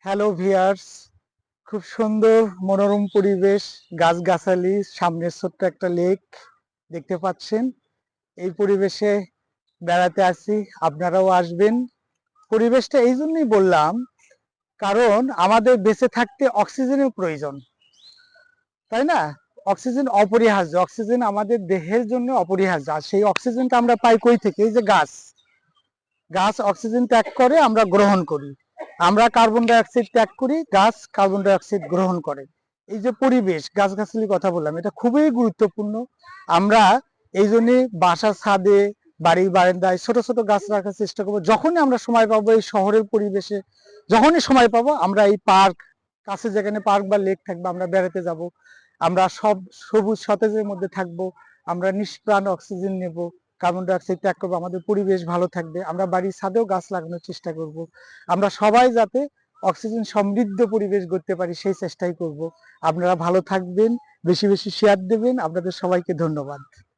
Hello viewers, খুব সুন্দর মনোরম পরিবেশ, গাছগাছালি, সামনে ছোট্ট একটা লেক দেখতে পাচ্ছেন। এই পরিবেশে বেড়াতে আসি, আপনারাও আসবেন। পরিবেশটা এই জন্যই বললাম, কারণ আমাদের বেঁচে থাকতে অক্সিজেনের প্রয়োজন, তাই না? অক্সিজেন অপরিহার্য, অক্সিজেন আমাদের দেহের জন্য অপরিহার্য। আর সেই অক্সিজেনটা আমরা পাই কই থেকে? এই যে গাছ, গাছ অক্সিজেন ত্যাগ করে, আমরা গ্রহণ করি। আমরা কার্বন ডাই অক্সাইড ত্যাগ করি, গাছ কার্বন ডাই অক্সাইড গ্রহণ করে। এই যে পরিবেশ, গাছগাছালির কথা বললাম, এটা খুবই গুরুত্বপূর্ণ। আমরা এই জন্য বাসার ছাদে, বাড়ির বারান্দায় ছোট ছোট গাছ রাখার চেষ্টা করবো। যখনই আমরা সময় পাবো, এই শহরের পরিবেশে যখনই সময় পাবো, আমরা এই পার্ক, কাছে যেখানে পার্ক বা লেক থাকবে, আমরা বেড়াতে যাব। আমরা সব সবুজ সতেজের মধ্যে থাকবো, আমরা নিষ্প্রাণ অক্সিজেন নেব, কার্বন ডাই অক্সাইড ত্যাগ করবো, আমাদের পরিবেশ ভালো থাকবে। আমরা বাড়ির ছাদেও গাছ লাগানোর চেষ্টা করব। আমরা সবাই যাতে অক্সিজেন সমৃদ্ধ পরিবেশ গড়তে পারি, সেই চেষ্টাই করব। আপনারা ভালো থাকবেন, বেশি বেশি শেয়ার দেবেন। আপনাদের সবাইকে ধন্যবাদ।